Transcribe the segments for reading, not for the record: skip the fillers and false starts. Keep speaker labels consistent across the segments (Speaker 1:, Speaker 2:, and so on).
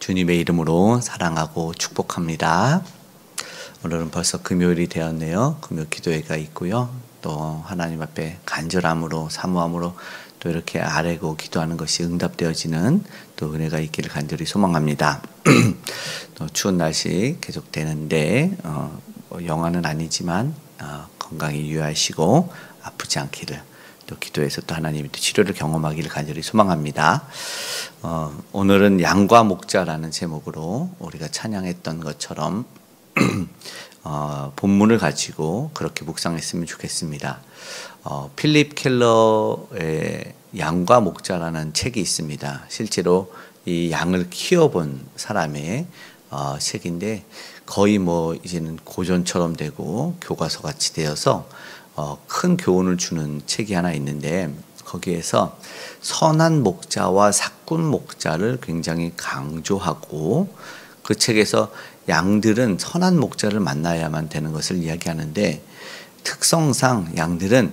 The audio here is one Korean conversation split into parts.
Speaker 1: 주님의 이름으로 사랑하고 축복합니다. 오늘은 벌써 금요일이 되었네요. 금요 기도회가 있고요. 또 하나님 앞에 간절함으로 사모함으로 또 이렇게 아뢰고 기도하는 것이 응답되어지는 또 은혜가 있기를 간절히 소망합니다. 또 추운 날씨 계속되는데 영화는 아니지만 건강히 유의하시고 아프지 않기를, 또 기도해서 또 하나님이 또 치료를 경험하기를 간절히 소망합니다. 오늘은 양과 목자라는 제목으로 우리가 찬양했던 것처럼 본문을 가지고 그렇게 묵상했으면 좋겠습니다. 필립 켈러의 양과 목자라는 책이 있습니다. 실제로 이 양을 키워본 사람의 책인데 거의 이제는 고전처럼 되고 교과서 같이 되어서 큰 교훈을 주는 책이 하나 있는데, 거기에서 선한 목자와 사꾼 목자를 굉장히 강조하고, 그 책에서 양들은 선한 목자를 만나야만 되는 것을 이야기하는데, 특성상 양들은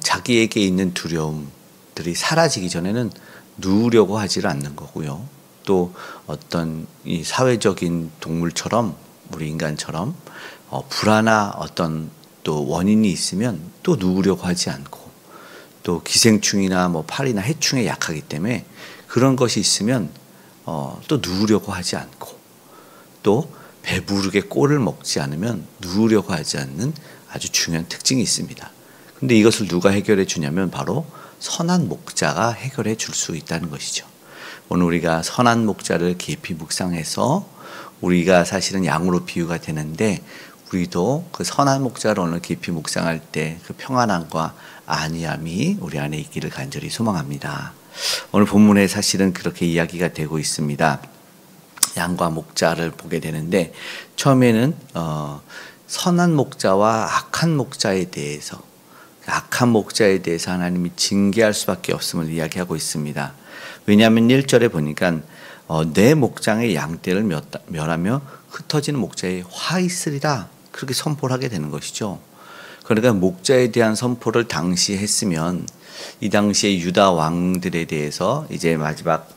Speaker 1: 자기에게 있는 두려움들이 사라지기 전에는 누우려고 하지를 않는 거고요. 또 어떤 이 사회적인 동물처럼, 우리 인간처럼 불안한 어떤 또 원인이 있으면 또 누우려고 하지 않고, 또 기생충이나 파리나 해충에 약하기 때문에 그런 것이 있으면 또 누우려고 하지 않고, 또 배부르게 꼴을 먹지 않으면 누우려고 하지 않는 아주 중요한 특징이 있습니다. 근데 이것을 누가 해결해 주냐면 바로 선한 목자가 해결해 줄 수 있다는 것이죠. 오늘 우리가 선한 목자를 깊이 묵상해서, 우리가 사실은 양으로 비유가 되는데 우리도 그 선한 목자를 오늘 깊이 묵상할 때 그 평안함과 안위함이 우리 안에 있기를 간절히 소망합니다. 오늘 본문에 사실은 그렇게 이야기가 되고 있습니다. 양과 목자를 보게 되는데, 처음에는 선한 목자와 악한 목자에 대해서, 악한 목자에 대해서 하나님이 징계할 수밖에 없음을 이야기하고 있습니다. 왜냐하면 1절에 보니까 내 목장의 양떼를 멸하며 흩어지는 목자의 화 있으리라, 그렇게 선포를 하게 되는 것이죠. 그러니까 목자에 대한 선포를 당시 했으면, 이 당시에 유다 왕들에 대해서 이제 마지막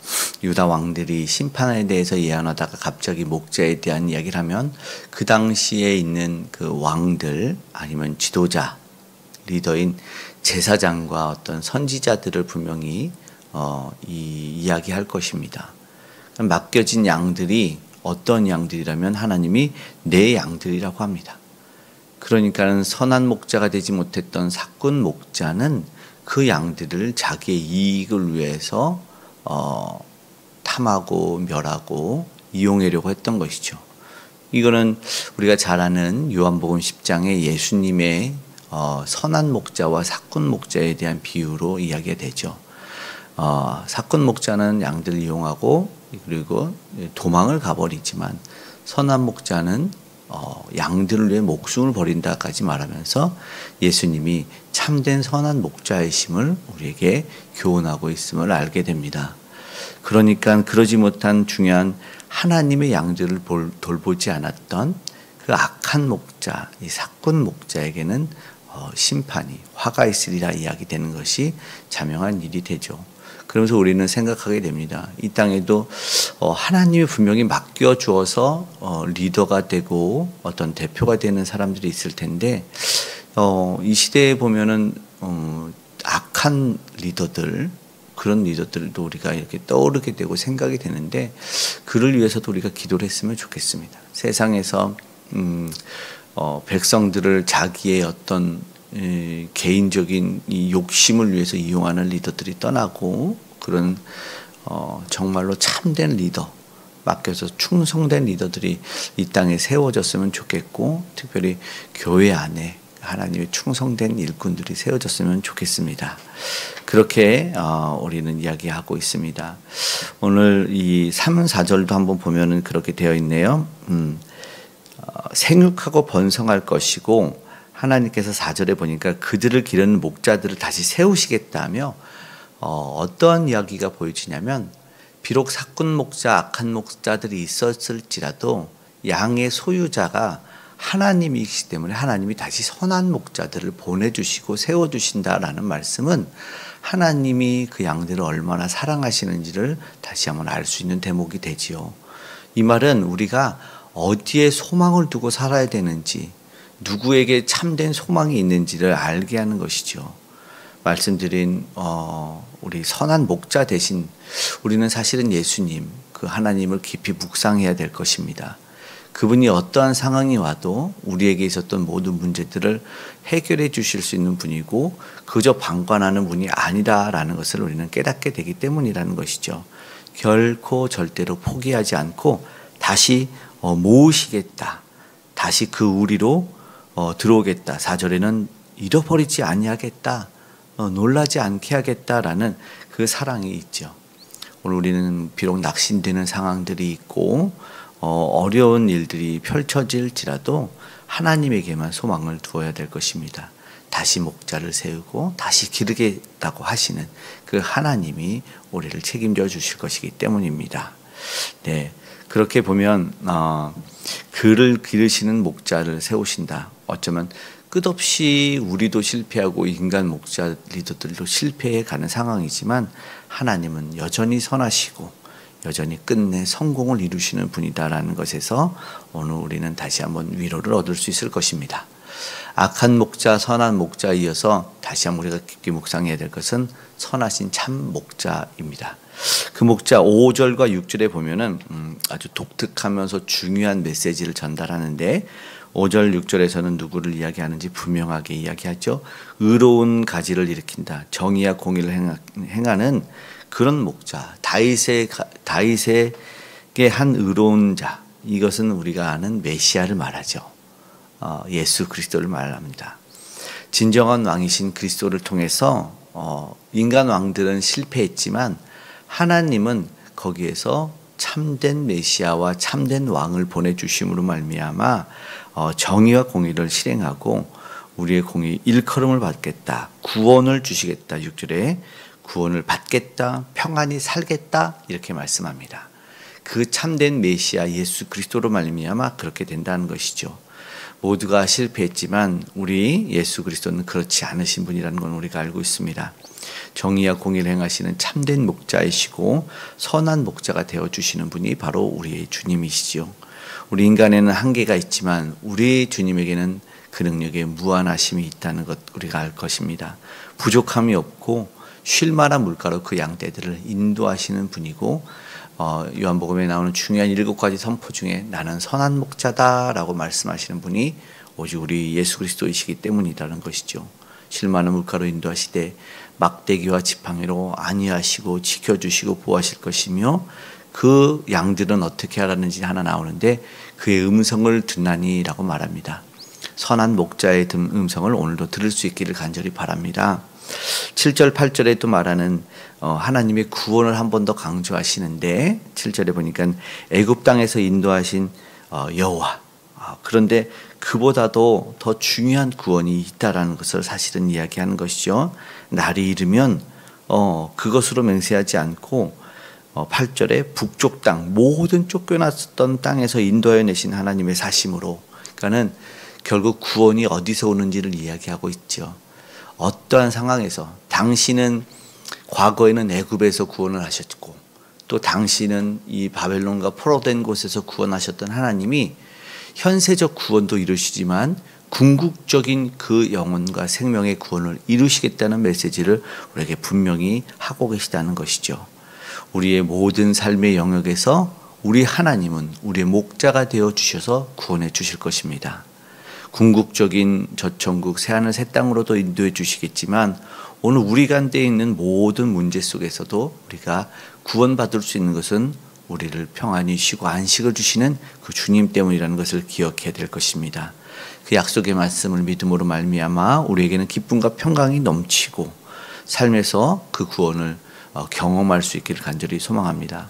Speaker 1: 유다 왕들이 심판에 대해서 예언하다가 갑자기 목자에 대한 이야기를 하면, 그 당시에 있는 그 왕들 아니면 지도자, 리더인 제사장과 어떤 선지자들을 분명히 이야기할 것입니다. 맡겨진 양들이 어떤 양들이라면 하나님이 내 양들이라고 합니다. 그러니까 선한 목자가 되지 못했던 사꾼 목자는 그 양들을 자기의 이익을 위해서 탐하고 멸하고 이용하려고 했던 것이죠. 이거는 우리가 잘 아는 요한복음 10장의 예수님의 선한 목자와 사꾼 목자에 대한 비유로 이야기가 되죠. 사꾼 목자는 양들을 이용하고 그리고 도망을 가버리지만, 선한 목자는 양들을 위해 목숨을 버린다까지 말하면서 예수님이 참된 선한 목자이심을 우리에게 교훈하고 있음을 알게 됩니다. 그러니까 그러지 못한 중요한 하나님의 양들을 돌보지 않았던 그 악한 목자, 이 사꾼 목자에게는 심판이, 화가 있으리라 이야기되는 것이 자명한 일이 되죠. 그러면서 우리는 생각하게 됩니다. 이 땅에도 하나님이 분명히 맡겨 주어서 리더가 되고 어떤 대표가 되는 사람들이 있을 텐데, 이 시대에 보면은 악한 리더들, 그런 리더들도 우리가 이렇게 떠오르게 되고 생각이 되는데, 그를 위해서도 우리가 기도를 했으면 좋겠습니다. 세상에서 백성들을 자기의 어떤 개인적인 이 욕심을 위해서 이용하는 리더들이 떠나고, 그런 정말로 참된 리더, 맡겨서 충성된 리더들이 이 땅에 세워졌으면 좋겠고, 특별히 교회 안에 하나님의 충성된 일꾼들이 세워졌으면 좋겠습니다. 그렇게 우리는 이야기하고 있습니다. 오늘 이 3, 4절도 한번 보면은 그렇게 되어 있네요. 생육하고 번성할 것이고, 하나님께서 4절에 보니까 그들을 기르는 목자들을 다시 세우시겠다며, 어떤 이야기가 보여지냐면, 비록 사꾼 목자, 악한 목자들이 있었을지라도 양의 소유자가 하나님이시기 때문에 하나님이 다시 선한 목자들을 보내주시고 세워주신다라는 말씀은, 하나님이 그 양들을 얼마나 사랑하시는지를 다시 한번 알 수 있는 대목이 되지요. 이 말은 우리가 어디에 소망을 두고 살아야 되는지, 누구에게 참된 소망이 있는지를 알게 하는 것이죠. 말씀드린 우리 선한 목자 대신 우리는 사실은 예수님, 그 하나님을 깊이 묵상해야 될 것입니다. 그분이 어떠한 상황이 와도 우리에게 있었던 모든 문제들을 해결해 주실 수 있는 분이고 그저 방관하는 분이 아니라라는 것을 우리는 깨닫게 되기 때문이라는 것이죠. 결코 절대로 포기하지 않고 다시 모으시겠다. 다시 그 우리로 들어오겠다. 4절에는 잃어버리지 아니하겠다. 놀라지 않게 하겠다라는 그 사랑이 있죠. 오늘 우리는 비록 낙심되는 상황들이 있고 어려운 일들이 펼쳐질지라도 하나님에게만 소망을 두어야 될 것입니다. 다시 목자를 세우고 다시 기르겠다고 하시는 그 하나님이 우리를 책임져 주실 것이기 때문입니다. 네, 그렇게 보면 그를 기르시는 목자를 세우신다. 어쩌면 끝없이 우리도 실패하고 인간 목자 리더들도 실패해 가는 상황이지만 하나님은 여전히 선하시고 여전히 끝내 성공을 이루시는 분이다라는 것에서 오늘 우리는 다시 한번 위로를 얻을 수 있을 것입니다. 악한 목자, 선한 목자에 이어서 다시 한번 우리가 깊게 묵상해야 될 것은 선하신 참 목자입니다. 그 목자 5절과 6절에 보면은 아주 독특하면서 중요한 메시지를 전달하는데 5절, 6절에서는 누구를 이야기하는지 분명하게 이야기하죠. 의로운 가지를 일으킨다. 정의와 공의를 행하는 그런 목자, 다윗에게 한 의로운 자, 이것은 우리가 아는 메시아를 말하죠. 예수 그리스도를 말합니다. 진정한 왕이신 그리스도를 통해서 인간 왕들은 실패했지만 하나님은 거기에서 참된 메시아와 참된 왕을 보내주심으로 말미암아 정의와 공의를 실행하고 우리의 공의 일컬음을 받겠다. 구원을 주시겠다. 6절에 구원을 받겠다, 평안히 살겠다 이렇게 말씀합니다. 그 참된 메시아 예수 그리스도로 말미암아 그렇게 된다는 것이죠. 모두가 실패했지만 우리 예수 그리스도는 그렇지 않으신 분이라는 건 우리가 알고 있습니다. 정의와 공의를 행하시는 참된 목자이시고 선한 목자가 되어주시는 분이 바로 우리의 주님이시죠. 우리 인간에는 한계가 있지만 우리 주님에게는 그 능력에 무한하심이 있다는 것 우리가 알 것입니다. 부족함이 없고 쉴만한 물가로 그 양떼들을 인도하시는 분이고 요한복음에 나오는 중요한 7가지 선포 중에 나는 선한 목자다라고 말씀하시는 분이 오직 우리 예수 그리스도이시기 때문이라는 것이죠. 쉴만한 물가로 인도하시되 막대기와 지팡이로 안위하시고 지켜주시고 보호하실 것이며 그 양들은 어떻게 하라는지 하나 나오는데 그의 음성을 듣나니라고 말합니다. 선한 목자의 음성을 오늘도 들을 수 있기를 간절히 바랍니다. 7절 8절에 또 말하는 하나님의 구원을 한 번 더 강조하시는데 7절에 보니까 애굽 땅에서 인도하신 여호와, 그런데 그보다도 더 중요한 구원이 있다라는 것을 사실은 이야기하는 것이죠. 날이 이르면 그것으로 맹세하지 않고 8절에 북쪽 땅 모든 쫓겨났던 땅에서 인도하여 내신 하나님의 사심으로, 그러니까는 결국 구원이 어디서 오는지를 이야기하고 있죠. 어떠한 상황에서 당신은 과거에는 애굽에서 구원을 하셨고 또 당신은 이 바벨론과 포로된 곳에서 구원하셨던 하나님이 현세적 구원도 이루시지만 궁극적인 그 영혼과 생명의 구원을 이루시겠다는 메시지를 우리에게 분명히 하고 계시다는 것이죠. 우리의 모든 삶의 영역에서 우리 하나님은 우리의 목자가 되어 주셔서 구원해 주실 것입니다. 궁극적인 저 천국 새하늘 새 땅으로도 인도해 주시겠지만 오늘 우리 가운데 있는 모든 문제 속에서도 우리가 구원받을 수 있는 것은 우리를 평안히 쉬고 안식을 주시는 그 주님 때문이라는 것을 기억해야 될 것입니다. 그 약속의 말씀을 믿음으로 말미암아 우리에게는 기쁨과 평강이 넘치고 삶에서 그 구원을 경험할 수 있기를 간절히 소망합니다.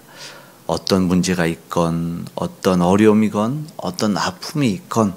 Speaker 1: 어떤 문제가 있건 어떤 어려움이건 어떤 아픔이 있건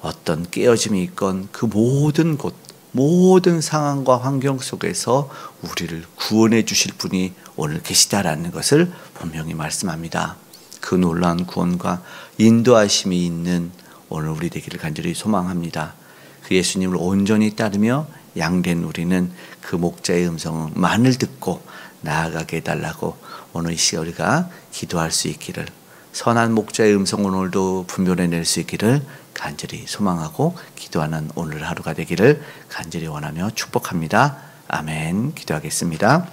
Speaker 1: 어떤 깨어짐이 있건 그 모든 곳, 모든 상황과 환경 속에서 우리를 구원해 주실 분이 오늘 계시다라는 것을 분명히 말씀합니다. 그 놀라운 구원과 인도하심이 있는 오늘 우리 되기를 간절히 소망합니다. 그 예수님을 온전히 따르며 양된 우리는 그 목자의 음성만을 듣고 나아가게 해달라고 오늘 이 시간 우리가 기도할 수 있기를, 선한 목자의 음성을 오늘도 분별해낼 수 있기를 간절히 소망하고 기도하는 오늘 하루가 되기를 간절히 원하며 축복합니다. 아멘. 기도하겠습니다.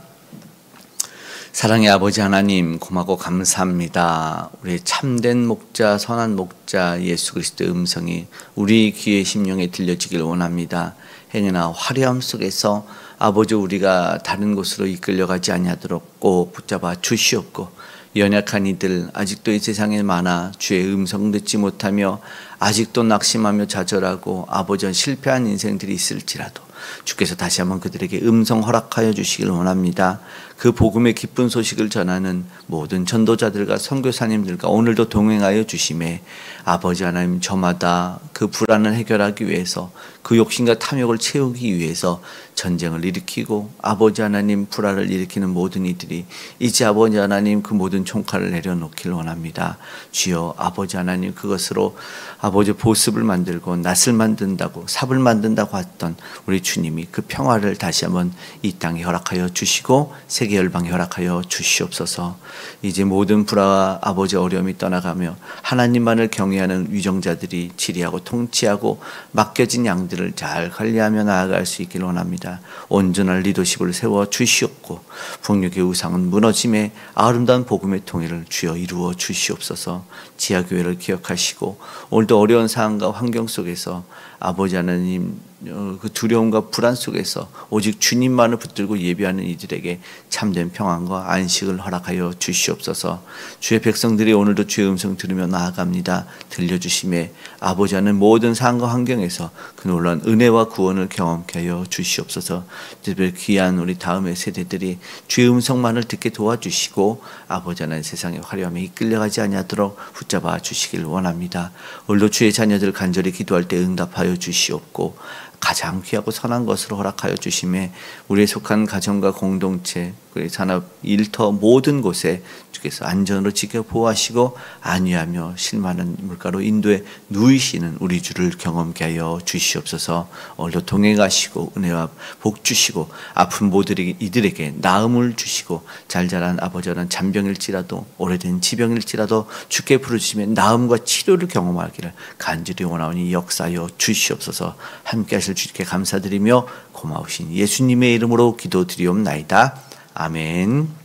Speaker 1: 사랑의 아버지 하나님, 고맙고 감사합니다. 우리의 참된 목자, 선한 목자 예수 그리스도의 음성이 우리 귀의 심령에 들려지길 원합니다. 행여나 화려함 속에서 아버지 우리가 다른 곳으로 이끌려가지 아니하도록 꼭 붙잡아 주시옵고, 연약한 이들 아직도 이 세상에 많아 주의 음성 듣지 못하며 아직도 낙심하며 좌절하고 아버지 실패한 인생들이 있을지라도 주께서 다시 한번 그들에게 음성 허락하여 주시길 원합니다. 그 복음의 기쁜 소식을 전하는 모든 전도자들과 선교사님들과 오늘도 동행하여 주심에 아버지 하나님, 저마다 그 불안을 해결하기 위해서, 그 욕심과 탐욕을 채우기 위해서 전쟁을 일으키고 아버지 하나님 불화를 일으키는 모든 이들이 이제 아버지 하나님 그 모든 총칼을 내려놓기를 원합니다. 주여 아버지 하나님, 그것으로 아버지 보습을 만들고 낫을 만든다고 삽을 만든다고 했던 우리 주님이 그 평화를 다시 한번 이 땅에 허락하여 주시고 세계 열방에 허락하여 주시옵소서. 이제 모든 불화와 아버지 어려움이 떠나가며 하나님만을 경외하는 위정자들이 지리하고 통치하고 맡겨진 양들을 잘 관리하며 나아갈 수 있기를 원합니다. 온전한 리더십을 세워 주시옵고 북녘의 우상은 무너짐에 아름다운 복음의 통일을 주여 이루어 주시옵소서. 지하교회를 기억하시고 오늘도 어려운 상황과 환경 속에서 아버지 하나님 그 두려움과 불안 속에서 오직 주님만을 붙들고 예배하는 이들에게 참된 평안과 안식을 허락하여 주시옵소서. 주의 백성들이 오늘도 주의 음성 들으며 나아갑니다. 들려주심에 아버지 하는 모든 상황과 환경에서 그 놀라운 은혜와 구원을 경험케 하여 주시옵소서. 특별히 귀한 우리 다음의 세대들이 주의 음성만을 듣게 도와주시고 아버지 하나님 세상의 화려함에 이끌려가지 아니하도록 붙잡아 주시길 원합니다. 오늘도 주의 자녀들 간절히 기도할 때 응답하여 주시옵고 가장 귀하고 선한 것으로 허락하여 주심에 우리의 속한 가정과 공동체, 그리고 산업, 일터 모든 곳에 주께서 안전으로 지켜 보호하시고 안위하며 실만한 물가로 인도에 누이시는 우리 주를 경험케 하여 주시옵소서. 오늘도 동행하시고 은혜와 복 주시고 아픈 모든 이들에게 나음을 주시고 잘 자란 아버지는 잔병일지라도 오래된 지병일지라도 주께 부르시며 나음과 치료를 경험하기를 간절히 원하오니 역사하여 주시옵소서. 함께 하실 주께 감사드리며 고마우신 예수님의 이름으로 기도드리옵나이다. 아멘.